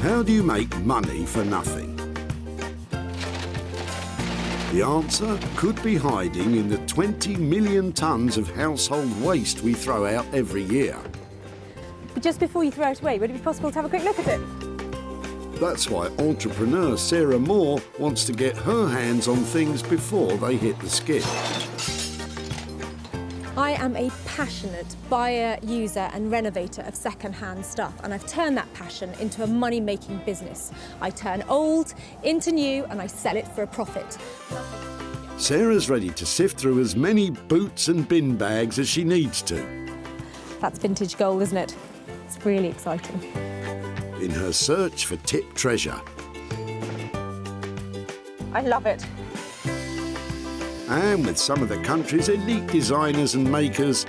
How do you make money for nothing? The answer could be hiding in the 20 million tonnes of household waste we throw out every year. But just before you throw it away, would it be possible to have a quick look at it? That's why entrepreneur Sarah Moore wants to get her hands on things before they hit the skip. I am a passionate buyer, user and renovator of second-hand stuff, and I've turned that passion into a money-making business. I turn old into new and I sell it for a profit. Sarah's ready to sift through as many boots and bin bags as she needs to. That's vintage gold, isn't it? It's really exciting. In her search for tip treasure. I love it. And with some of the country's elite designers and makers,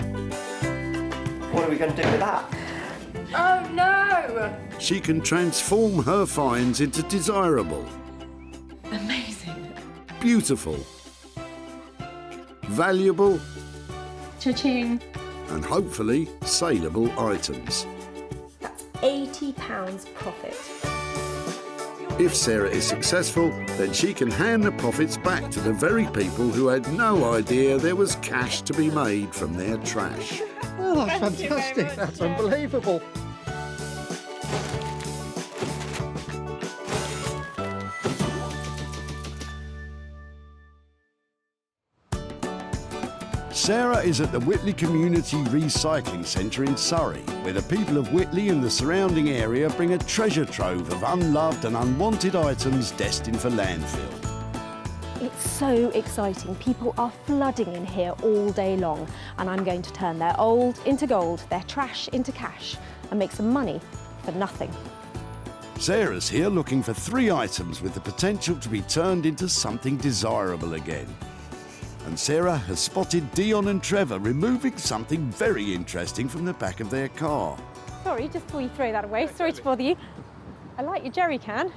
what are we going to do with that? Oh no! she can transform her finds into desirable, Amazing. beautiful, valuable, Cha-ching. and hopefully saleable items. That's £80 profit. If Sarah is successful, then she can hand the profits back to the very people who had no idea there was cash to be made from their trash. Oh, that's fantastic. That's unbelievable. Sarah is at the Whitley Community Recycling Centre in Surrey, where the people of Whitley and the surrounding area bring a treasure trove of unloved and unwanted items destined for landfill. It's so exciting. People are flooding in here all day long, and I'm going to turn their old into gold, their trash into cash, and make some money for nothing. Sarah's here looking for 3 items with the potential to be turned into something desirable again. And Sarah has spotted Dion and Trevor removing something very interesting from the back of their car. Sorry, just before you throw that away, sorry to bother you. I like your jerry can.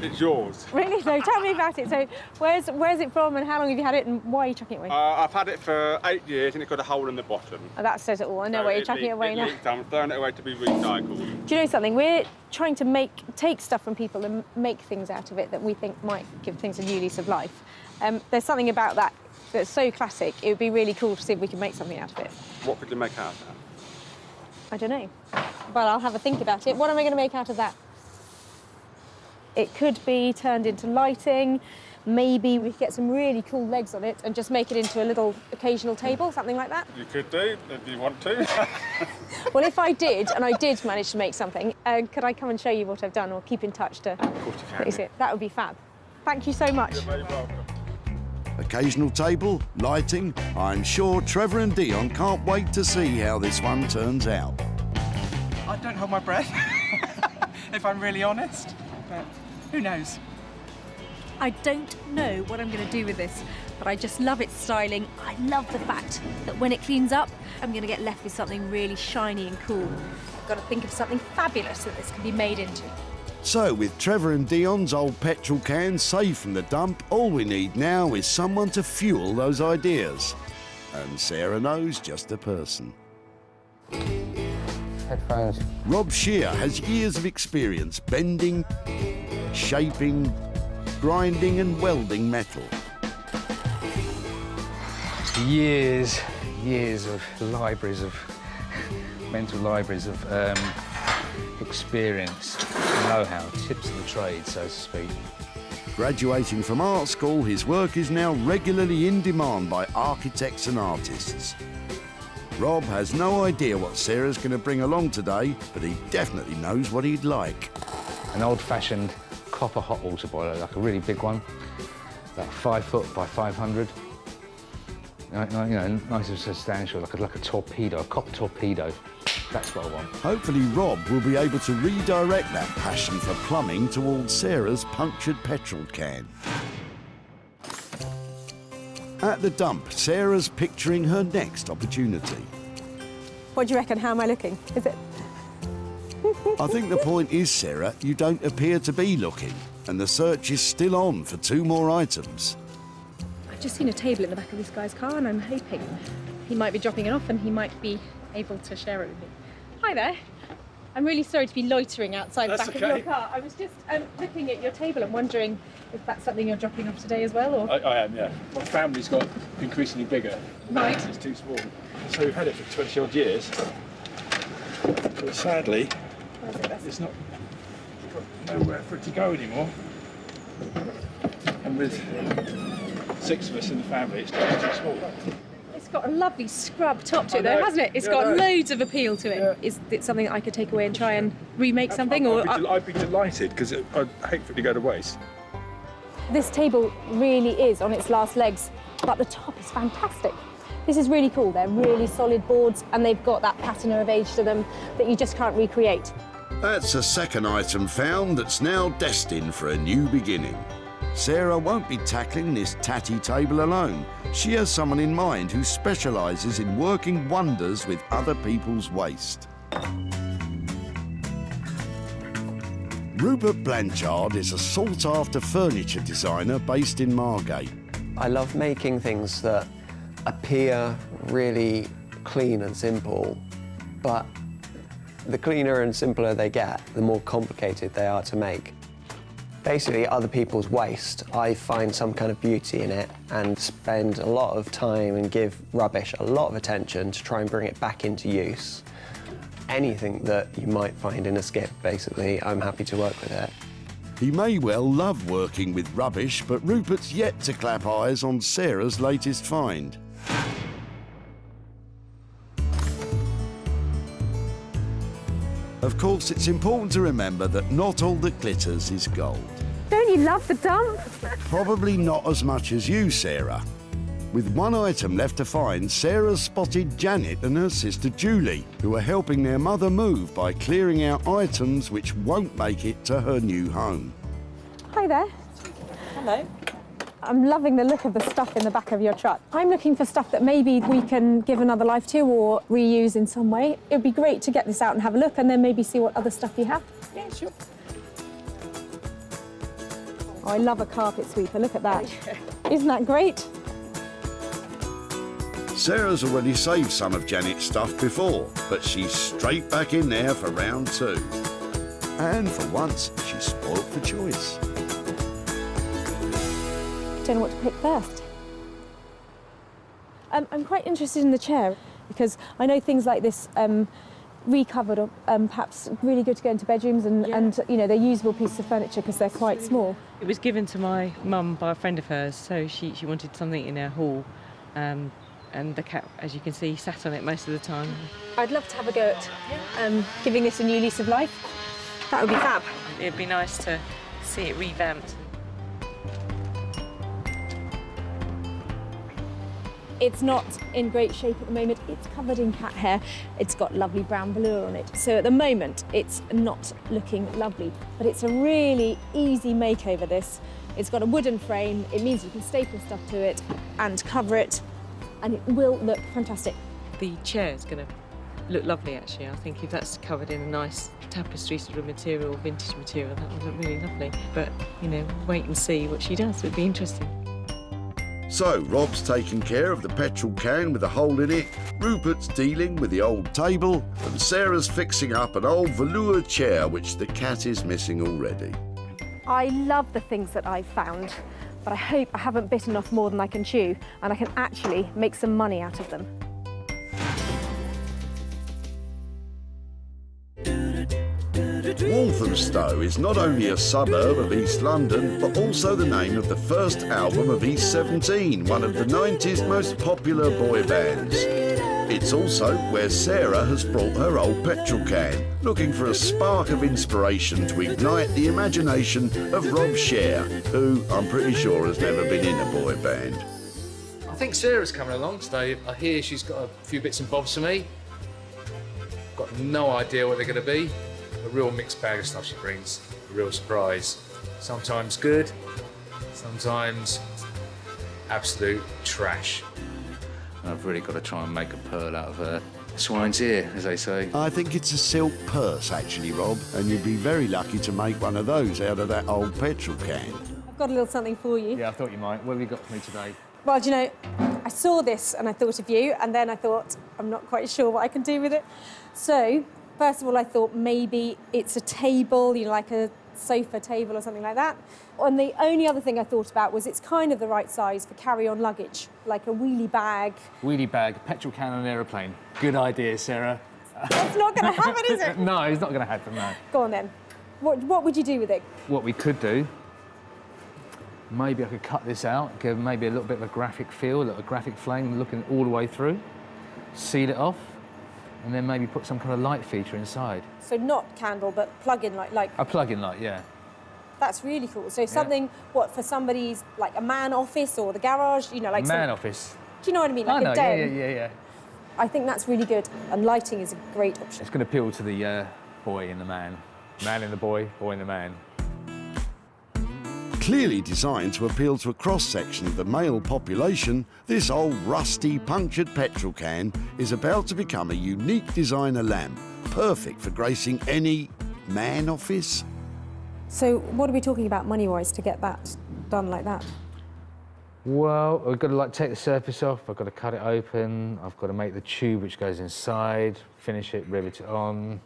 It's yours. Really? No, tell me about it. So where's it from and how long have you had it and why are you chucking it away? I've had it for 8 years and it's got a hole in the bottom. Oh, that says it all. I know why you're chucking it away now. I'm throwing it away to be recycled. Do you know something? We're trying to take stuff from people and make things out of it that we think might give things a new lease of life. There's something about that that's so classic. It would be really cool to see if we can make something out of it. What could you make out of that? I don't know, but I'll have a think about it. What am I going to make out of that? It could be turned into lighting. Maybe we could get some really cool legs on it and just make it into a little occasional table, something like that. You could do, if you want to. Well, if I did, and I did manage to make something, could I come and show you what I've done or keep in touch to... Of course you can. See it? That would be fab. Thank you so much. You're very welcome. Occasional table, lighting. I'm sure Trevor and Dion can't wait to see how this one turns out. I don't hold my breath, if I'm really honest, but who knows? I don't know what I'm going to do with this, but I just love its styling. I love the fact that when it cleans up, I'm going to get left with something really shiny and cool. I've got to think of something fabulous that this can be made into. So, with Trevor and Dion's old petrol cans safe from the dump, all we need now is someone to fuel those ideas. And Sarah knows just the person. Headphones. Rob Shear has years of experience bending, shaping, grinding and welding metal. Years of mental libraries of experience, know-how, tips of the trade, so to speak. Graduating from art school, his work is now regularly in demand by architects and artists. Rob has no idea what Sarah's going to bring along today, but he definitely knows what he'd like. An old-fashioned copper hot water boiler, like a really big one, about 5 foot by 500. You know, nice and substantial, like a torpedo, a copper torpedo. That's what I want. Hopefully Rob will be able to redirect that passion for plumbing towards Sarah's punctured petrol can. At the dump, Sarah's picturing her next opportunity. What do you reckon? How am I looking? Is it? I think the point is, Sarah, you don't appear to be looking, and the search is still on for 2 more items. I've just seen a table in the back of this guy's car and I'm hoping he might be dropping it off and he might be able to share it with me. Hi there. I'm really sorry to be loitering outside the That's back of okay. your car. I was just looking at your table and wondering if that's something you're dropping off today as well, or... I am, yeah. My family's got increasingly bigger. Right. It's too small. So we've had it for 20 odd years. But sadly, it's not got nowhere for it to go anymore. And with 6 of us in the family, it's getting too small. It's got a lovely scrub top to it, I though, know. hasn't it? It's Yeah, got I know. loads of appeal to it. Yeah. Is it something that I could take away and try and remake something? I'd be delighted, because I'd hate for it to go to waste. This table really is on its last legs, but the top is fantastic. This is really cool. They're really solid boards, and they've got that patina of age to them that you just can't recreate. That's a second item found that's now destined for a new beginning. Sarah won't be tackling this tatty table alone. She has someone in mind who specialises in working wonders with other people's waste. Rupert Blanchard is a sought-after furniture designer based in Margate. I love making things that appear really clean and simple, but the cleaner and simpler they get, the more complicated they are to make. Basically, other people's waste, I find some kind of beauty in it and spend a lot of time and give rubbish a lot of attention to try and bring it back into use. Anything that you might find in a skip, basically, I'm happy to work with it. He may well love working with rubbish, but Rupert's yet to clap eyes on Sarah's latest find. Of course, it's important to remember that not all that glitters is gold. Don't you love the dump? Probably not as much as you, Sarah. With one item left to find, Sarah spotted Janet and her sister Julie, who are helping their mother move by clearing out items which won't make it to her new home. Hi there. Hello. I'm loving the look of the stuff in the back of your truck. I'm looking for stuff that maybe we can give another life to or reuse in some way. It would be great to get this out and have a look and then maybe see what other stuff you have. Yeah, sure. Oh, I love a carpet sweeper, look at that. Isn't that great? Sarah's already saved some of Janet's stuff before, but she's straight back in there for round 2. And for once, she's spoilt for choice. Don't know what to pick first. I'm quite interested in the chair because I know things like this recovered or perhaps really good to go into bedrooms and you know, they're usable pieces of furniture because they're quite small. It was given to my mum by a friend of hers, so she wanted something in her hall, and the cat, as you can see, sat on it most of the time. I'd love to have a go at giving this a new lease of life. That would be fab. It'd be nice to see it revamped. It's not in great shape at the moment. It's covered in cat hair. It's got lovely brown velour on it. So at the moment, it's not looking lovely, but it's a really easy makeover, this. It's got a wooden frame. It means you can staple stuff to it and cover it, and it will look fantastic. The chair's going to look lovely, actually. I think if that's covered in a nice tapestry sort of material, vintage material, that would look really lovely. But, you know, wait and see what she does. It'd be interesting. So, Rob's taking care of the petrol can with a hole in it, Rupert's dealing with the old table, and Sarah's fixing up an old velour chair which the cat is missing already. I love the things that I've found, but I hope I haven't bitten off more than I can chew and I can actually make some money out of them. Walthamstow is not only a suburb of East London, but also the name of the first album of East 17, one of the 90s most popular boy bands. It's also where Sarah has brought her old petrol can, looking for a spark of inspiration to ignite the imagination of Rob Sher, who I'm pretty sure has never been in a boy band. I think Sarah's coming along today. I hear she's got a few bits and bobs for me. Got no idea what they're going to be. A real mixed bag of stuff she brings, a real surprise. Sometimes good, sometimes absolute trash. And I've really got to try and make a pearl out of her swine's ear, as they say. I think it's a silk purse, actually, Rob, and you'd be very lucky to make one of those out of that old petrol can. I've got a little something for you. Yeah, I thought you might. What have you got for me today? Well, do you know, I saw this and I thought of you, and then I thought, I'm not quite sure what I can do with it. So, First of all, I thought maybe it's a table, you know, like a sofa table or something like that. And the only other thing I thought about was it's kind of the right size for carry-on luggage, like a wheelie bag. Wheelie bag, petrol can on an aeroplane. Good idea, Sarah. It's not going to happen, is it? No, it's not going to happen, no. Go on then. What would you do with it? What we could do, maybe I could cut this out, give maybe a little bit of a graphic feel, a little graphic flame looking all the way through, seal it off, and then maybe put some kind of light feature inside. So not candle, but plug-in light, like... A plug-in light, yeah. That's really cool. So something, what, for somebody's, like a man office or the garage, you know, like... Man office. Do you know what I mean? Like I know, a den. yeah. I think that's really good, and lighting is a great option. It's going to appeal to the boy and the man. Man and the boy, boy and the man. Clearly designed to appeal to a cross-section of the male population, this old rusty punctured petrol can is about to become a unique designer lamp, perfect for gracing any man office. So what are we talking about money-wise to get that done like that? Well, I've got to take the surface off, I've got to cut it open, I've got to make the tube which goes inside, finish it, rivet it on.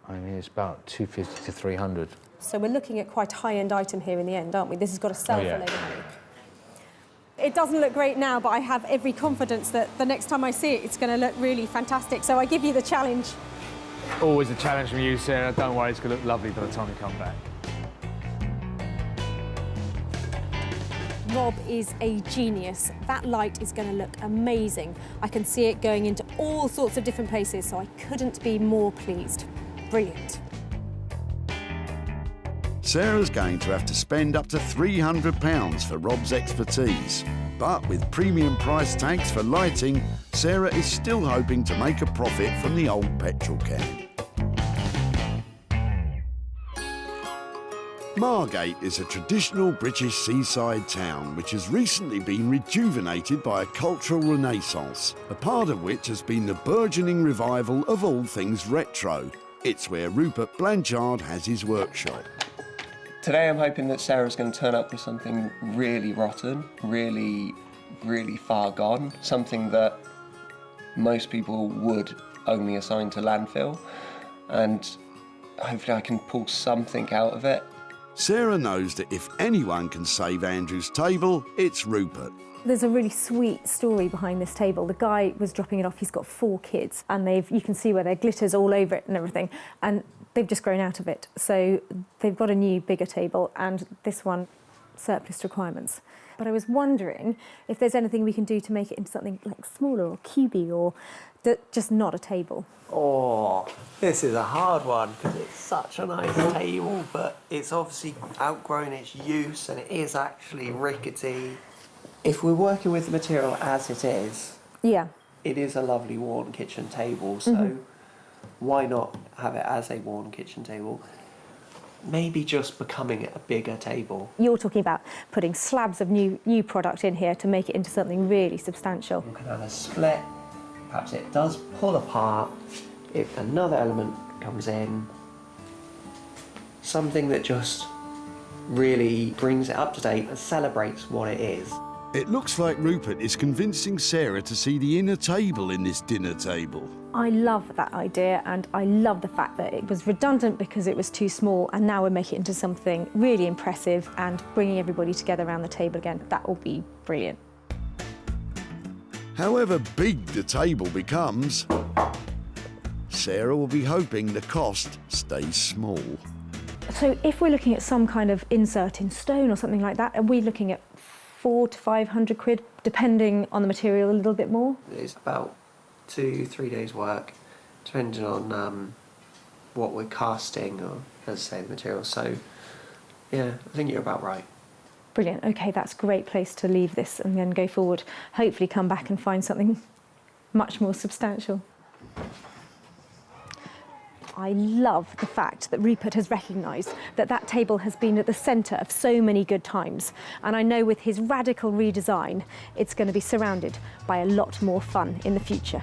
I mean, it's about 250 to 300. So we're looking at quite a high-end item here in the end, aren't we? This has got to sell for a load of money. It doesn't look great now, but I have every confidence that the next time I see it, it's going to look really fantastic. So I give you the challenge. Always a challenge from you, Sarah. Don't worry, it's going to look lovely by the time we come back. Rob is a genius. That light is going to look amazing. I can see it going into all sorts of different places, so I couldn't be more pleased. Brilliant. Sarah's going to have to spend up to £300 for Rob's expertise. But with premium price tags for lighting, Sarah is still hoping to make a profit from the old petrol can. Margate is a traditional British seaside town which has recently been rejuvenated by a cultural renaissance, a part of which has been the burgeoning revival of all things retro. It's where Rupert Blanchard has his workshop. Today I'm hoping that Sarah's going to turn up with something really rotten, really far gone, something that most people would only assign to landfill, and hopefully I can pull something out of it. Sarah knows that if anyone can save Andrew's table, it's Rupert. There's a really sweet story behind this table. The guy was dropping it off. He's got 4 kids, and you can see where there glitters all over it and everything, and they've just grown out of it. So they've got a new, bigger table, and this one, surplus requirements. But I was wondering if there's anything we can do to make it into something like smaller or cubey, or just not a table. Oh, this is a hard one because it's such a nice table, but it's obviously outgrown its use and it is actually rickety. If we're working with the material as it is, Yeah. it is a lovely worn kitchen table, so why not have it as a worn kitchen table? Maybe just becoming a bigger table. You're talking about putting slabs of new product in here to make it into something really substantial. You can have a split, perhaps it does pull apart, if another element comes in, something that just really brings it up to date and celebrates what it is. It looks like Rupert is convincing Sarah to see the inner table in this dinner table. I love that idea, and I love the fact that it was redundant because it was too small, and now we're making it into something really impressive and bringing everybody together around the table again. That will be brilliant. However big the table becomes, Sarah will be hoping the cost stays small. So if we're looking at some kind of insert in stone or something like that, are we looking at 400 to 500 quid, depending on the material a little bit more? It's about 2-3 days work, depending on what we're casting or, as I say, the material. So, yeah, I think you're about right. Brilliant. OK, that's a great place to leave this and then go forward. Hopefully come back and find something much more substantial. I love the fact that Rupert has recognised that that table has been at the centre of so many good times. And I know with his radical redesign, it's going to be surrounded by a lot more fun in the future.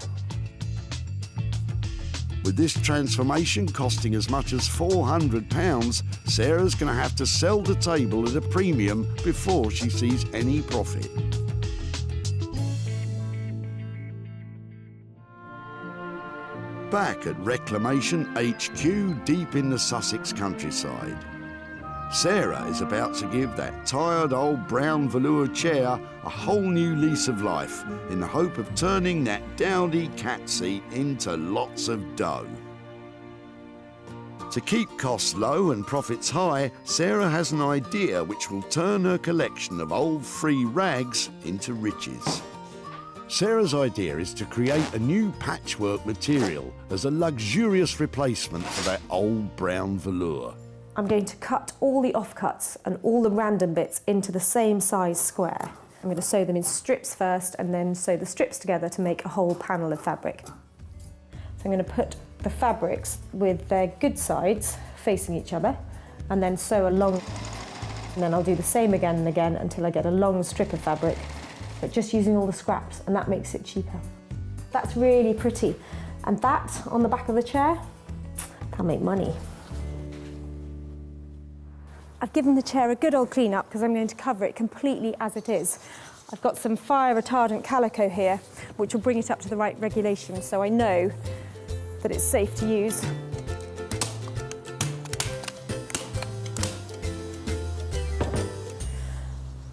With this transformation costing as much as £400, Sarah's going to have to sell the table at a premium before she sees any profit. back at Reclamation HQ deep in the Sussex countryside. Sarah is about to give that tired old brown velour chair a whole new lease of life in the hope of turning that dowdy cat seat into lots of dough. To keep costs low and profits high, Sarah has an idea which will turn her collection of old free rags into riches. Sarah's idea is to create a new patchwork material as a luxurious replacement for that old brown velour. I'm going to cut all the offcuts and all the random bits into the same size square. I'm going to sew them in strips first and then sew the strips together to make a whole panel of fabric. So I'm going to put the fabrics with their good sides facing each other and then sew along. And then I'll do the same again and again until I get a long strip of fabric, but just using all the scraps, and that makes it cheaper. That's really pretty. And that on the back of the chair, that'll make money. I've given the chair a good old clean up because I'm going to cover it completely as it is. I've got some fire retardant calico here, which will bring it up to the right regulation, so I know that it's safe to use.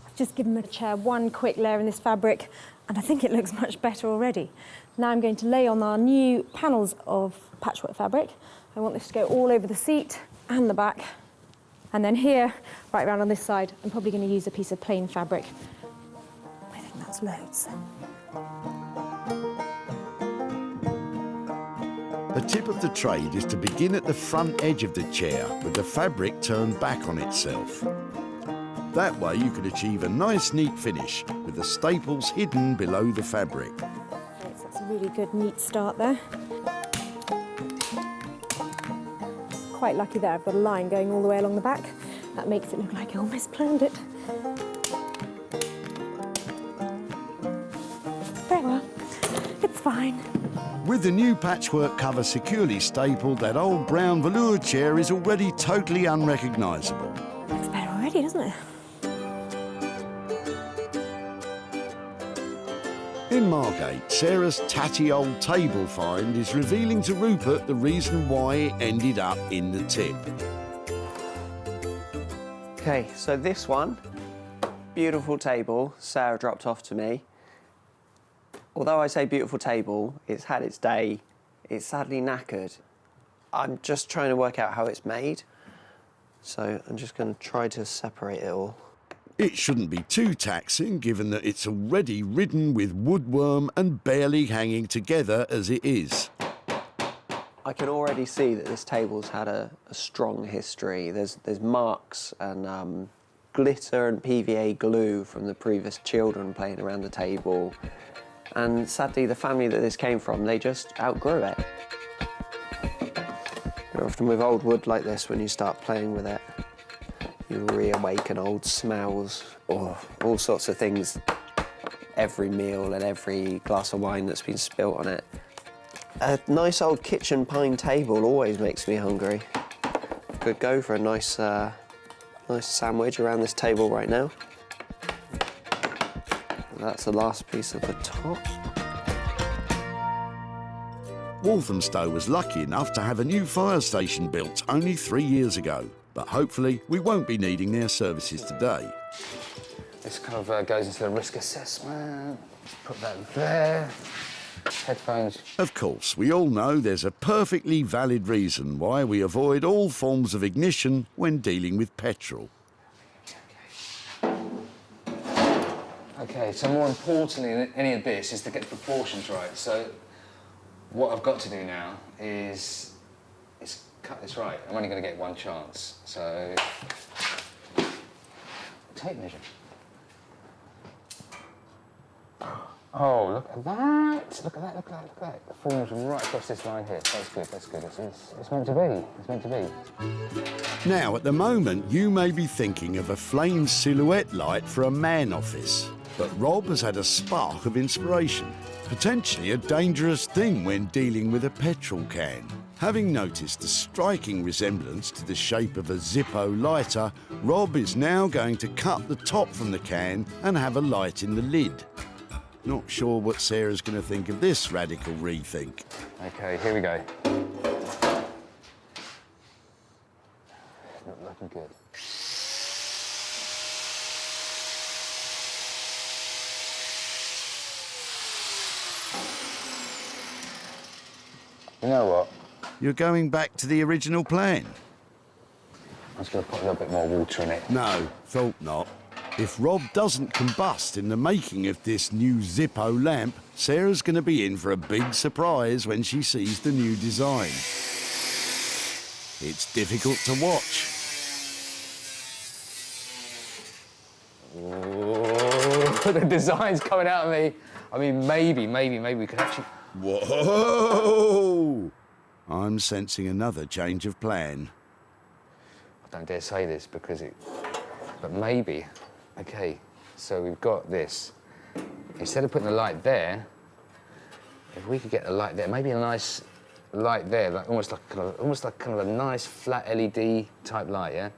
I've just given the chair one quick layer in this fabric, and I think it looks much better already. Now I'm going to lay on our new panels of patchwork fabric. I want this to go all over the seat and the back. And then here, right around on this side, I'm probably going to use a piece of plain fabric. I think that's loads. The tip of the trade is to begin at the front edge of the chair with the fabric turned back on itself. That way you can achieve a nice neat finish with the staples hidden below the fabric. Right, so that's a really good neat start there. Quite lucky there, I've got a line going all the way along the back. That makes it look like I almost planned it. Very well, it's fine. With the new patchwork cover securely stapled, that old brown velour chair is already totally unrecognisable. Looks better already, doesn't it? In Margate, Sarah's tatty old table find is revealing to Rupert the reason why it ended up in the tip. Okay, so this one, beautiful table, Sarah dropped off to me. Although I say beautiful table, it's had its day, it's sadly knackered. I'm just trying to work out how it's made, so I'm just going to try to separate it all. It shouldn't be too taxing, given that it's already ridden with woodworm and barely hanging together as it is. I can already see that this table's had a strong history. There's marks and glitter and PVA glue from the previous children playing around the table. And sadly, the family that this came from, they just outgrew it. Often with old wood like this, when you start playing with it, you reawaken old smells, or all sorts of things. Every meal and every glass of wine that's been spilt on it. A nice old kitchen pine table always makes me hungry. Could go for a nice sandwich around this table right now. That's the last piece of the top. Walthamstow was lucky enough to have a new fire station built only 3 years ago, but hopefully we won't be needing their services today. This kind of goes into the risk assessment. Put that there. Headphones. Of course, we all know there's a perfectly valid reason why we avoid all forms of ignition when dealing with petrol. Okay, so more importantly than any of this is to get the proportions right. So what I've got to do now is cut this right. I'm only going to get one chance. So tape measure. Oh, look at that! Look at that! Look at that! Look at that! The form's right across this line here. That's good. That's good. It's meant to be. It's meant to be. Now, at the moment, you may be thinking of a flame silhouette light for a man office. But Rob has had a spark of inspiration, potentially a dangerous thing when dealing with a petrol can. Having noticed a striking resemblance to the shape of a Zippo lighter, Rob is now going to cut the top from the can and have a light in the lid. Not sure what Sarah's going to think of this radical rethink. Okay, here we go. Not looking good. You know what? You're going back to the original plan? I'm just going to put a little bit more water in it. No, thought not. If Rob doesn't combust in the making of this new Zippo lamp, Sarah's going to be in for a big surprise when she sees the new design. It's difficult to watch. Oh, the design's coming out of me. I mean, maybe we could actually... Whoa! I'm sensing another change of plan. I don't dare say this because it... But maybe. Okay, so we've got this. Instead of putting the light there, if we could get the light there, maybe a nice light there, like almost like kind of a nice flat LED type light, yeah?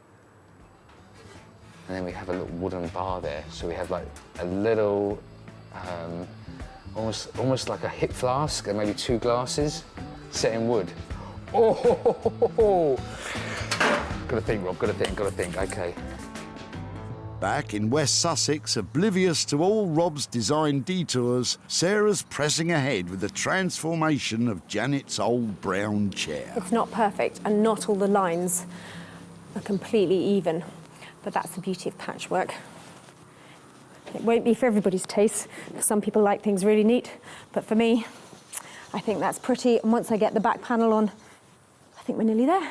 And then we have a little wooden bar there, so we have like a little, almost like a hip flask and maybe 2 glasses set in wood. Oh! Gotta think, Rob. Gotta think. Okay. Back in West Sussex, oblivious to all Rob's design detours, Sarah's pressing ahead with the transformation of Janet's old brown chair. It's not perfect, and not all the lines are completely even, but that's the beauty of patchwork. It won't be for everybody's taste. Some people like things really neat, but for me, I think that's pretty, and once I get the back panel on, I think we're nearly there.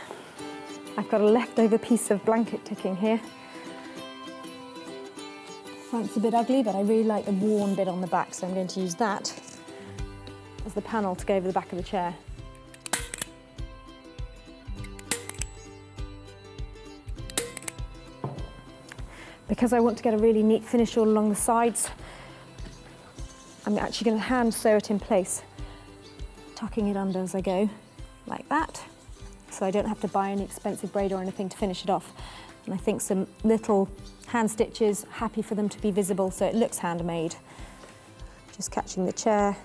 I've got a leftover piece of blanket ticking here. Front's a bit ugly, but I really like the worn bit on the back, so I'm going to use that as the panel to go over the back of the chair. Because I want to get a really neat finish all along the sides, I'm actually going to hand sew it in place, tucking it under as I go, like that, so I don't have to buy any expensive braid or anything to finish it off. And I think some little hand stitches, happy for them to be visible so it looks handmade. Just catching the chair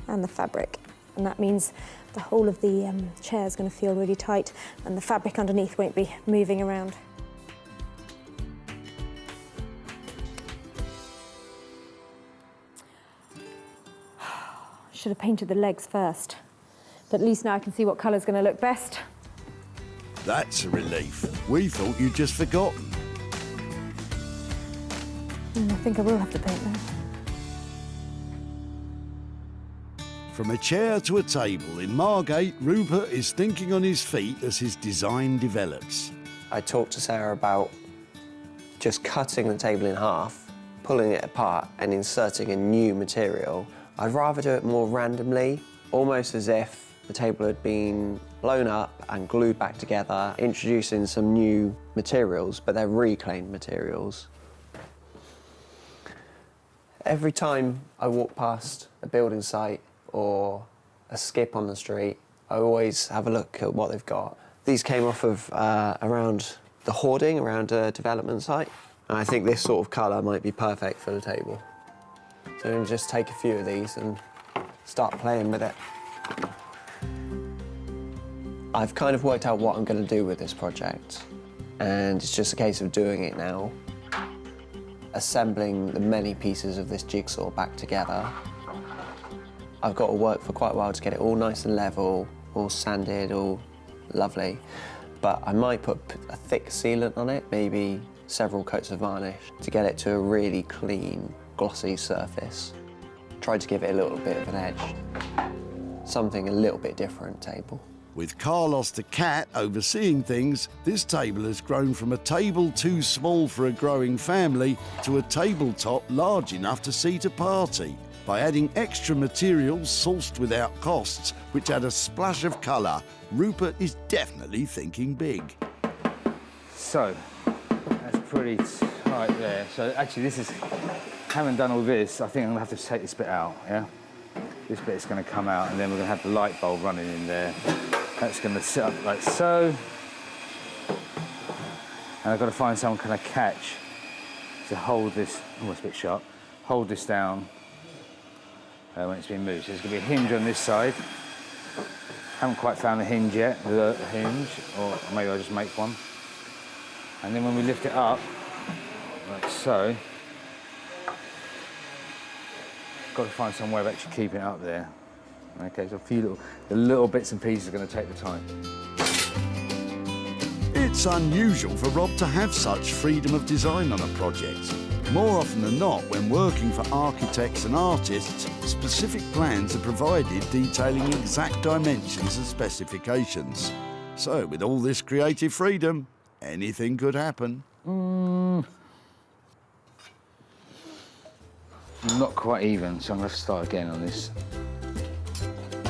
and the fabric. And that means the whole of the chair is going to feel really tight and the fabric underneath won't be moving around. Should have painted the legs first, but at least now I can see what colour's going to look best. That's a relief. We thought you'd just forgotten. I think I will have to paint them. From a chair to a table, in Margate, Rupert is thinking on his feet as his design develops. I talked to Sarah about just cutting the table in half, pulling it apart and inserting a new material. I'd rather do it more randomly, almost as if the table had been blown up and glued back together, introducing some new materials, but they're reclaimed materials. Every time I walk past a building site or a skip on the street, I always have a look at what they've got. These came off of around the hoarding, around a development site, and I think this sort of colour might be perfect for the table. So I'm going to just take a few of these and start playing with it. I've kind of worked out what I'm going to do with this project, and it's just a case of doing it now. Assembling the many pieces of this jigsaw back together. I've got to work for quite a while to get it all nice and level, all sanded, all lovely. But I might put a thick sealant on it, maybe several coats of varnish, to get it to a really clean, glossy surface. Try to give it a little bit of an edge. Something a little bit different table. With Carlos the cat overseeing things, this table has grown from a table too small for a growing family to a tabletop large enough to seat a party. By adding extra materials sourced without costs, which add a splash of colour, Rupert is definitely thinking big. So, that's pretty tight there. So actually this is, having done all this, I think I'm gonna have to take this bit out, yeah? This bit's gonna come out and then we're gonna have the light bulb running in there. That's gonna sit up like so. And I've got to find some kind of catch to hold this, almost a bit sharp, hold this down when it's been moved. So there's gonna be a hinge on this side. Haven't quite found the hinge yet, the hinge, or maybe I'll just make one. And then when we lift it up, like so, got to find some way of actually keeping it up there. Okay, so a few little bits and pieces are going to take the time. It's unusual for Rob to have such freedom of design on a project. More often than not, when working for architects and artists, specific plans are provided detailing exact dimensions and specifications. So, with all this creative freedom, anything could happen. Not quite even, so I'm going to have to start again on this.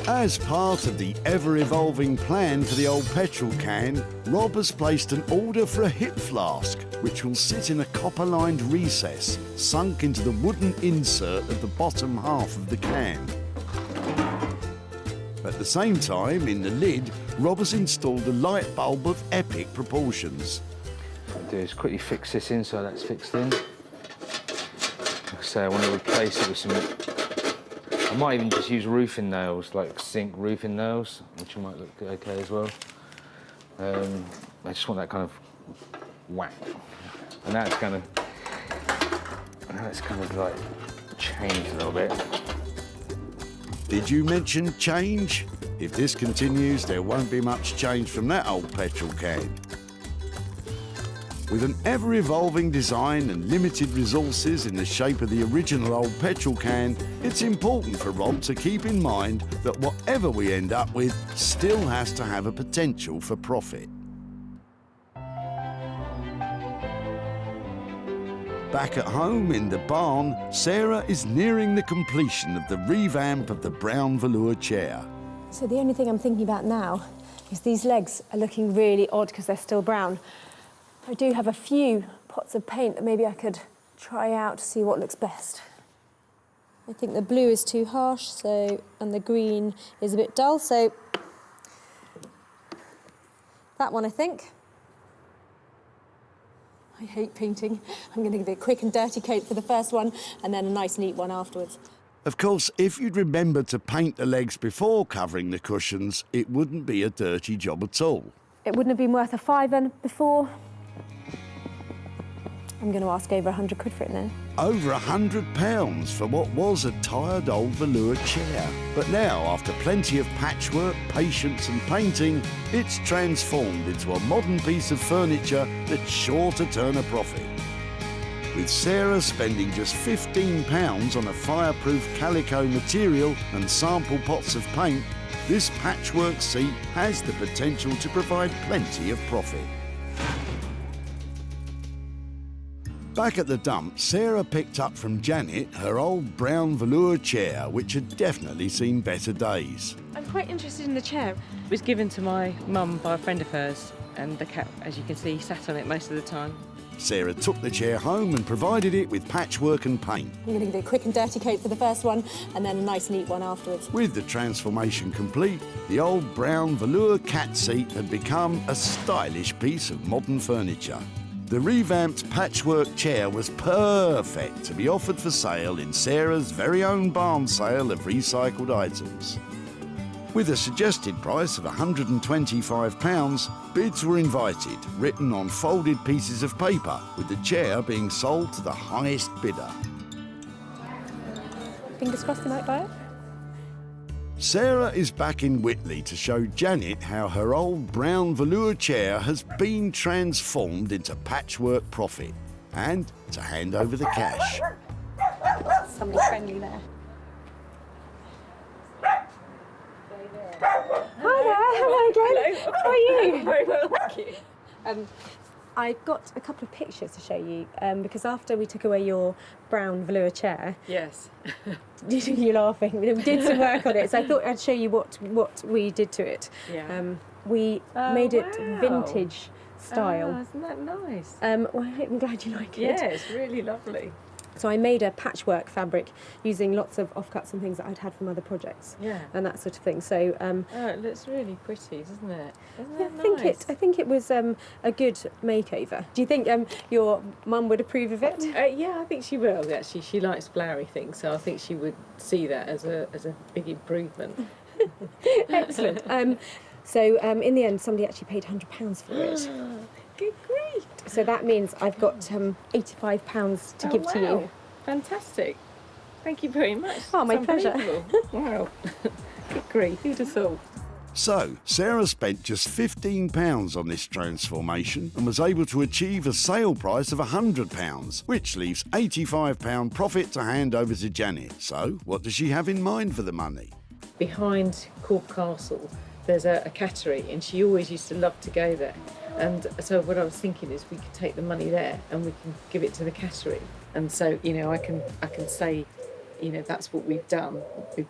As part of the ever-evolving plan for the old petrol can, Rob has placed an order for a hip flask, which will sit in a copper-lined recess, sunk into the wooden insert of the bottom half of the can. At the same time, in the lid, Rob has installed a light bulb of epic proportions. What I'll do is quickly fix this in so that's fixed in. Like I say, I want to replace it with some... I might even just use roofing nails, like zinc roofing nails, which might look okay as well. I just want that kind of whack. And now it's kind of like changed a little bit. Did you mention change? If this continues, there won't be much change from that old petrol can. With an ever-evolving design and limited resources in the shape of the original old petrol can, it's important for Rob to keep in mind that whatever we end up with still has to have a potential for profit. Back at home in the barn, Sarah is nearing the completion of the revamp of the brown velour chair. So the only thing I'm thinking about now is these legs are looking really odd because they're still brown. I do have a few pots of paint that maybe I could try out to see what looks best. I think the blue is too harsh, and the green is a bit dull, so that one I think. I hate painting. I'm going to give it a quick and dirty coat for the first one and then a nice neat one afterwards. Of course, if you'd remember to paint the legs before covering the cushions, it wouldn't be a dirty job at all. It wouldn't have been worth a £5 before. I'm going to ask over 100 quid for it now. Over £100 for what was a tired old velour chair. But now, after plenty of patchwork, patience and painting, it's transformed into a modern piece of furniture that's sure to turn a profit. With Sarah spending just £15 on a fireproof calico material and sample pots of paint, this patchwork seat has the potential to provide plenty of profit. Back at the dump, Sarah picked up from Janet her old brown velour chair, which had definitely seen better days. I'm quite interested in the chair. It was given to my mum by a friend of hers, and the cat, as you can see, sat on it most of the time. Sarah took the chair home and provided it with patchwork and paint. I'm going to give it a quick and dirty coat for the first one and then a nice neat one afterwards. With the transformation complete, the old brown velour cat seat had become a stylish piece of modern furniture. The revamped patchwork chair was perfect to be offered for sale in Sarah's very own barn sale of recycled items. With a suggested price of £125, bids were invited, written on folded pieces of paper, with the chair being sold to the highest bidder. Fingers crossed they might buy it. Sarah is back in Whitley to show Janet how her old brown velour chair has been transformed into patchwork profit, and to hand over the cash. Somebody friendly there. Hi there, hello again. Hello. How are you? Very well, thank you. I've got a couple of pictures to show you because after we took away your brown velour chair, Yes. you're laughing. We did some work on it, so I thought I'd show you what we did to it. Yeah. We made it vintage style. Oh, isn't that nice? Well, I'm glad you like it. Yeah, it's really lovely. So I made a patchwork fabric using lots of offcuts and things that I'd had from other projects. Yeah. And that sort of thing. So Oh, it looks really pretty, doesn't it? Isn't yeah, it I think it was a good makeover. Do you think your mum would approve of it? Yeah, I think she will. Actually, she likes flowery things, so I think she would see that as a big improvement. Excellent. So in the end, somebody actually paid £100 for it. Good grief. So that means I've got £85 to give to you. Fantastic. Thank you very much. Oh, my It's pleasure. unbelievable. Wow. Good grief. Who'd have thought? So, Sarah spent just £15 on this transformation and was able to achieve a sale price of £100, which leaves £85 profit to hand over to Janet. So, what does she have in mind for the money? Behind Cork Castle, there's a cattery, and she always used to love to go there. And so what I was thinking is we could take the money there and we can give it to the cattery. And so, you know, I can say, you know, that's what we've done with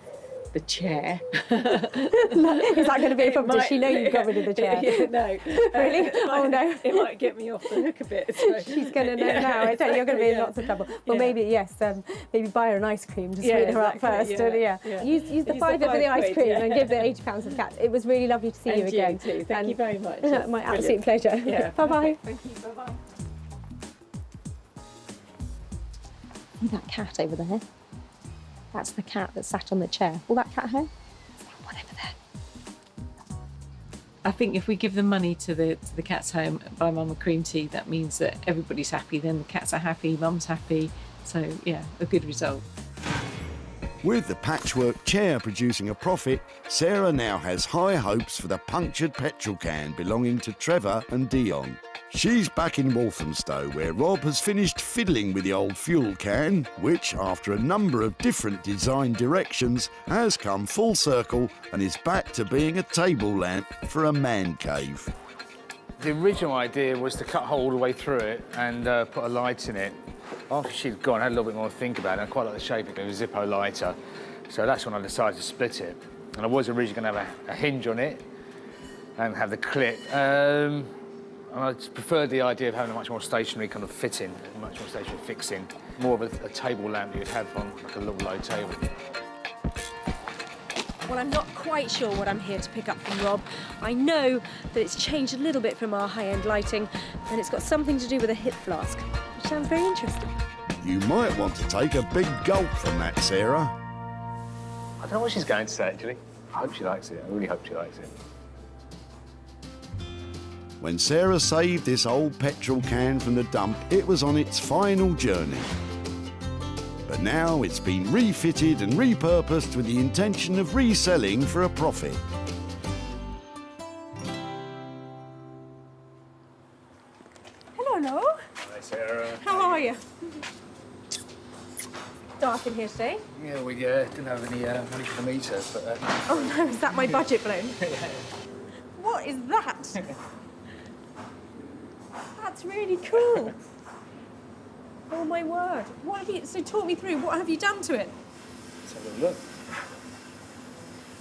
the chair. Is that going to be a problem? Does she know you've got rid of the chair? Yeah, no. Really? Oh, no. It might get me off the hook a bit. So. She's going to know now. I tell you, you're going to be in lots of trouble. Well, maybe, yes, maybe buy her an ice cream to sweeten her up first. Use the £5 for the ice cream and give the £80 to the cat. It was really lovely to see you again. Too. Thank you very much. My absolute pleasure. Yeah. Bye-bye. Thank you. Bye-bye. See that cat over there? That's the cat that sat on the chair. All that cat hair? Is that one over there? I think if we give the money to the cat's home, buy Mum a cream tea, that means that everybody's happy. Then the cats are happy, Mum's happy. So yeah, a good result. With the patchwork chair producing a profit, Sarah now has high hopes for the punctured petrol can belonging to Trevor and Dion. She's back in Walthamstow, where Rob has finished fiddling with the old fuel can, which, after a number of different design directions, has come full circle and is back to being a table lamp for a man cave. The original idea was to cut a hole all the way through it and put a light in it. After she'd gone, I had a little bit more to think about it. I quite like the shape of it. It was a Zippo lighter. So that's when I decided to split it. And I was originally going to have a hinge on it and have the clip. And I preferred the idea of having a much more stationary kind of fitting, a much more stationary fixing. More of a table lamp you'd have on like a little low table. Well, I'm not quite sure what I'm here to pick up from Rob. I know that it's changed a little bit from our high-end lighting, and it's got something to do with a hip flask, which sounds very interesting. You might want to take a big gulp from that, Sarah. I don't know what she's going to say, actually. I hope she likes it. I really hope she likes it. When Sarah saved this old petrol can from the dump, it was on its final journey. But now it's been refitted and repurposed with the intention of reselling for a profit. Hello. Hi, Sarah. How are you? Dark in here today. Yeah, we didn't have any money for the meter, but... Oh no, is that my budget blown? What is that? That's really cool. Oh my word. What have you, so talk me through, what have you done to it? Let's have a look.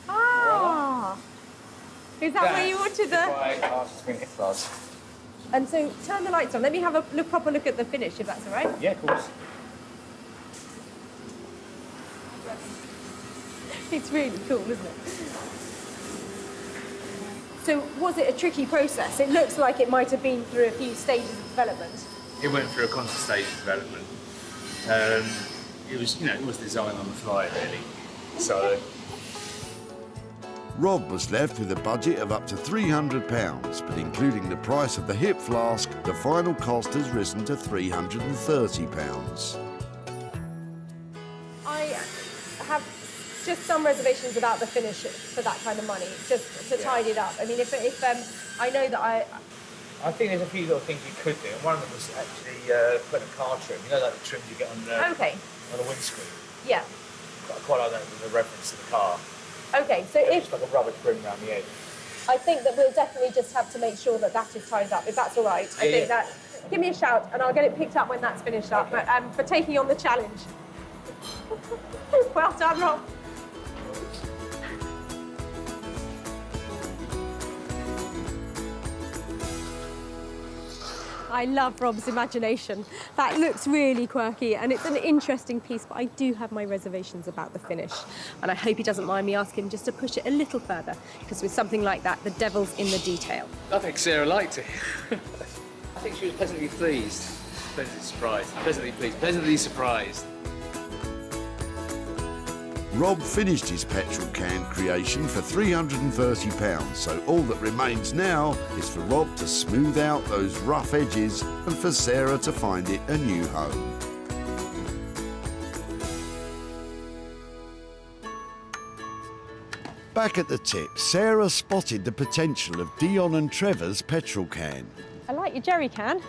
Ah! Is that where you wanted the... And so turn the lights on. Let me have a proper look at the finish, if that's all right. Yeah, of course. It's really cool, isn't it? So was it a tricky process? It looks like it might have been through a few stages of development. It went through a constant stage of development. It was, it was designed on the fly, really. So... Rob was left with a budget of up to £300, but including the price of the hip flask, the final cost has risen to £330. I have just some reservations about the finish for that kind of money, just to tidy it up. I mean, if I know that I think there's a few little things you could do. One of them was actually putting a car trim. You know, like the trims you get on the windscreen? Yeah. I quite like that with a reference to the car. Okay, so Just like a rubber trim around the edge. I think that we'll definitely just have to make sure that that is tidied up, if that's all right. I think that... Give me a shout and I'll get it picked up when that's finished up, but for taking on the challenge. Well done, Rob. I love Rob's imagination. That looks really quirky and it's an interesting piece, but I do have my reservations about the finish. And I hope he doesn't mind me asking just to push it a little further, because with something like that, the devil's in the detail. I think Sarah liked it. I think she was pleasantly pleased. Pleasantly surprised. Pleasantly pleased. Pleasantly surprised. Rob finished his petrol can creation for £330, so all that remains now is for Rob to smooth out those rough edges and for Sarah to find it a new home. Back at the tip, Sarah spotted the potential of Dion and Trevor's petrol can. I like your jerry can.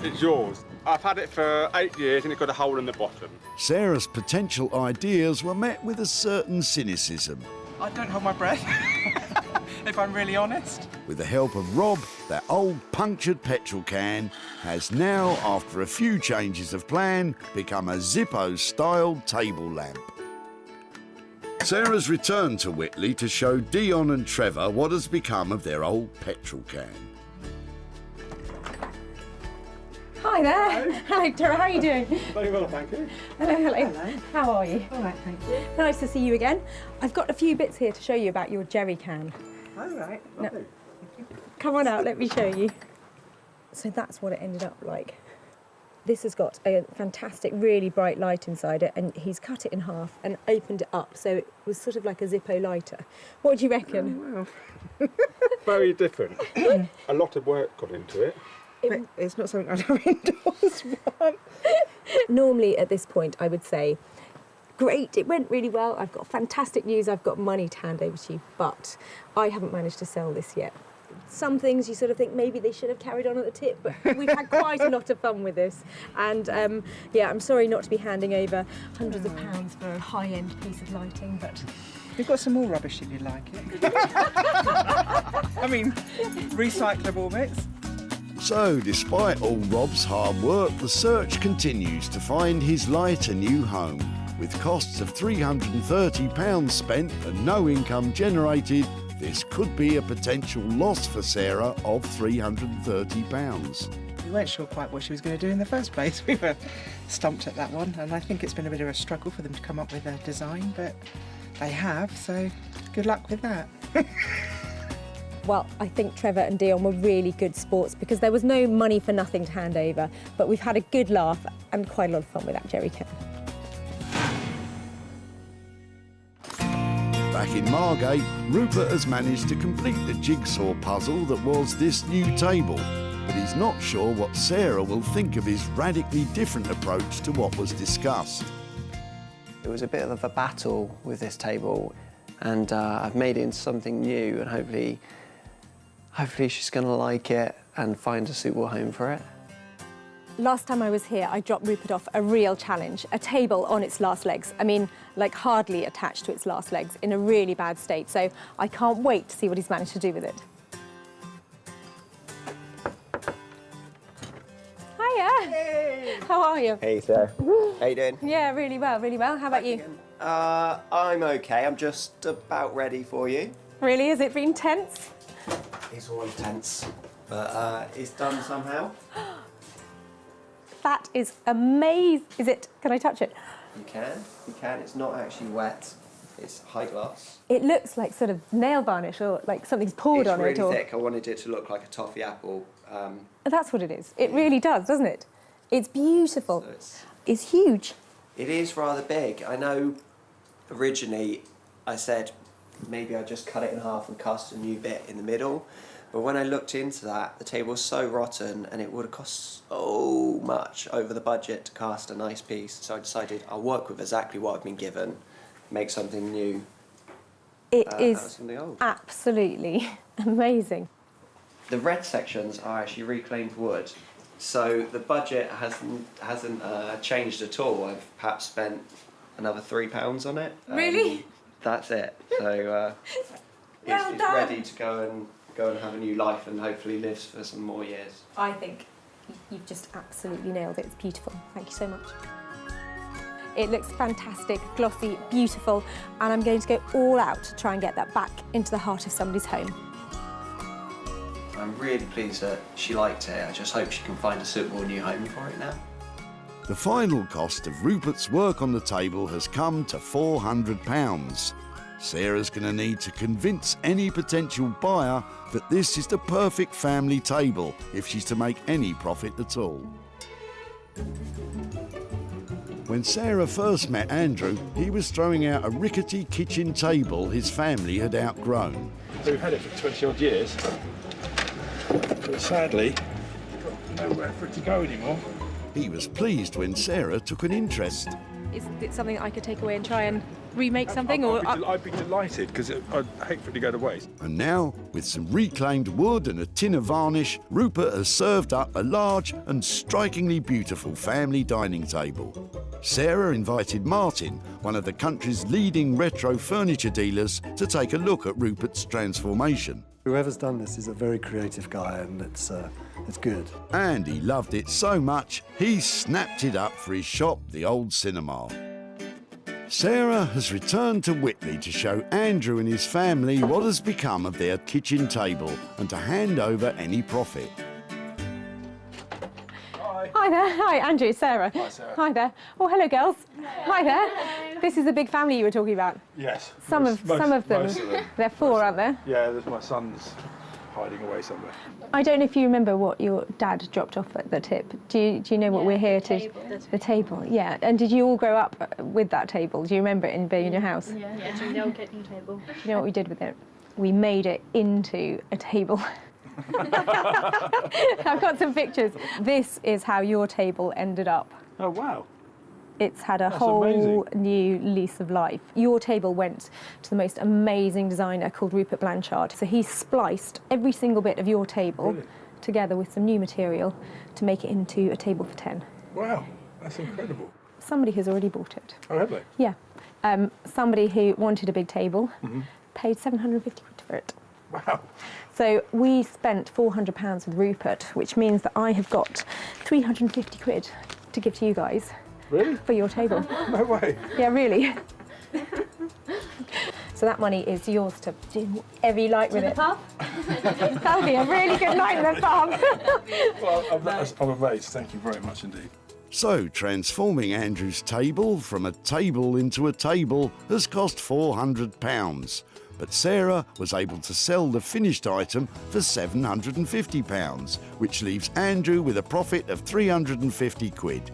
It's yours. I've had it for 8 years and it got a hole in the bottom. Sarah's potential ideas were met with a certain cynicism. I don't hold my breath, if I'm really honest. With the help of Rob, that old punctured petrol can has now, after a few changes of plan, become a Zippo-style table lamp. Sarah's returned to Whitley to show Dion and Trevor what has become of their old petrol can. Hi there. Hello, Tara. How are you doing? Very well, thank you. Hello. How are you? All right, thank you. Nice to see you again. I've got a few bits here to show you about your jerry can. All right. No. Come on out, let me show you. So that's what it ended up like. This has got a fantastic, really bright light inside it, and he's cut it in half and opened it up, so it was sort of like a Zippo lighter. What do you reckon? Very different. A lot of work got into it. But it's not something I'd have endorsed one. Normally at this point I would say, great, it went really well, I've got fantastic news, I've got money to hand over to you, but I haven't managed to sell this yet. Some things you sort of think maybe they should have carried on at the tip, but we've had quite a lot of fun with this. And yeah, I'm sorry not to be handing over hundreds of pounds for a high-end piece of lighting, but... We've got some more rubbish if you like it. I mean, recyclable bits. So, despite all Rob's hard work, the search continues to find his light a new home. With costs of £330 spent and no income generated, this could be a potential loss for Sarah of £330. We weren't sure quite what she was going to do in the first place. We were stumped at that one, and I think it's been a bit of a struggle for them to come up with a design, but they have, so good luck with that. Well, I think Trevor and Dion were really good sports because there was no money for nothing to hand over, but we've had a good laugh and quite a lot of fun with that jerry can. Back in Margate, Rupert has managed to complete the jigsaw puzzle that was this new table, but he's not sure what Sarah will think of his radically different approach to what was discussed. It was a bit of a battle with this table, and I've made it into something new, and hopefully she's going to like it and find a suitable home for it. Last time I was here, I dropped Rupert off a real challenge, a table on its last legs. I mean, like hardly attached to its last legs, in a really bad state. So I can't wait to see what he's managed to do with it. Hiya. Hey! How are you? Hey, Sarah. How you doing? Yeah, really well, really well. How about you? I'm okay. I'm just about ready for you. Really? Has it been tense? It's always tense, but it's done somehow. That is amazing. Is it? Can I touch it? You can. It's not actually wet. It's high gloss. It looks like sort of nail varnish or like something's poured on it. It's really thick. I wanted it to look like a toffee apple. That's what it is. It really does, doesn't it? It's beautiful. So it's huge. It is rather big. I know originally I said maybe I'd just cut it in half and cast a new bit in the middle. But when I looked into that, the table was so rotten and it would have cost so much over the budget to cast a nice piece. So I decided I'll work with exactly what I've been given, make something new. It out of is something old. absolutely amazing. The red sections are actually reclaimed wood. So the budget hasn't changed at all. I've perhaps spent another £3 on it. Really? That's it. So it's ready to go and have a new life and hopefully lives for some more years. I think you've just absolutely nailed it. It's beautiful. Thank you so much. It looks fantastic, glossy, beautiful, and I'm going to go all out to try and get that back into the heart of somebody's home. I'm really pleased that she liked it. I just hope she can find a suitable new home for it now. The final cost of Rupert's work on the table has come to £400. Sarah's going to need to convince any potential buyer that this is the perfect family table if she's to make any profit at all. When Sarah first met Andrew, he was throwing out a rickety kitchen table his family had outgrown. So we've had it for 20 odd years, but sadly, we've got nowhere for it to go anymore. He was pleased when Sarah took an interest. Is it something that I could take away and try and remake something? I'd be delighted, because I'd hate for it to go to waste. And now, with some reclaimed wood and a tin of varnish, Rupert has served up a large and strikingly beautiful family dining table. Sarah invited Martin, one of the country's leading retro furniture dealers, to take a look at Rupert's transformation. Whoever's done this is a very creative guy, and it's good. And he loved it so much, he snapped it up for his shop, the Old Cinema. Sarah has returned to Whitley to show Andrew and his family what has become of their kitchen table and to hand over any profit. Hi there. Hi, Andrew, Sarah. Hi, Sarah. Hi there. Oh, hello, girls. Hi there. This is the big family you were talking about. Yes. Some of them. Most of them. They're four, aren't there? Yeah, there's my son's hiding away somewhere. I don't know if you remember what your dad dropped off at the tip. Do you know what we're here to? Table. The table. Yeah. And did you all grow up with that table? Do you remember it being in your house? Yeah, it's a no kitchen table. Do you know what we did with it? We made it into a table. I've got some pictures. This is how your table ended up. Oh, wow. It's had a That's whole amazing. new lease of life. Your table went to the most amazing designer called Rupert Blanchard. So he spliced every single bit of your table Brilliant. together with some new material to make it into a table for 10. Wow, that's incredible. Somebody has already bought it. Oh, have they? Yeah. Somebody who wanted a big table paid 750 quid for it. Wow. So we spent £400 with Rupert, which means that I have got 350 quid to give to you guys. Really? For your table. No way. Yeah, really. So that money is yours to do whatever you like with it. That'll be a really good night in the pub. Well, I'm amazed. Thank you very much indeed. So, transforming Andrew's table from a table into a table has cost £400. But Sarah was able to sell the finished item for £750, which leaves Andrew with a profit of 350 quid.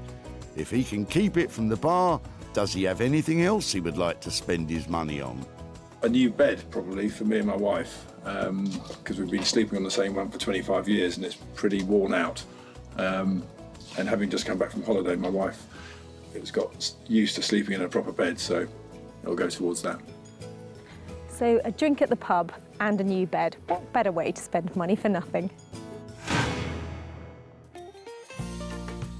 If he can keep it from the bar, does he have anything else he would like to spend his money on? A new bed, probably, for me and my wife, because we've been sleeping on the same one for 25 years and it's pretty worn out. And having just come back from holiday, my wife has got used to sleeping in a proper bed, so it'll go towards that. So a drink at the pub and a new bed. What better way to spend money for nothing?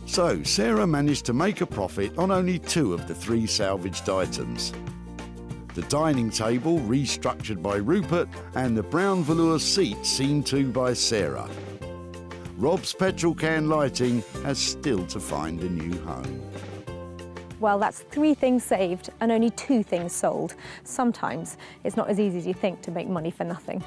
So, Sarah managed to make a profit on only 2 of the 3 salvaged items. The dining table restructured by Rupert and the brown velour seat seen to by Sarah. Rob's petrol can lighting has still to find a new home. Well, that's 3 things saved and only 2 things sold. Sometimes it's not as easy as you think to make money for nothing.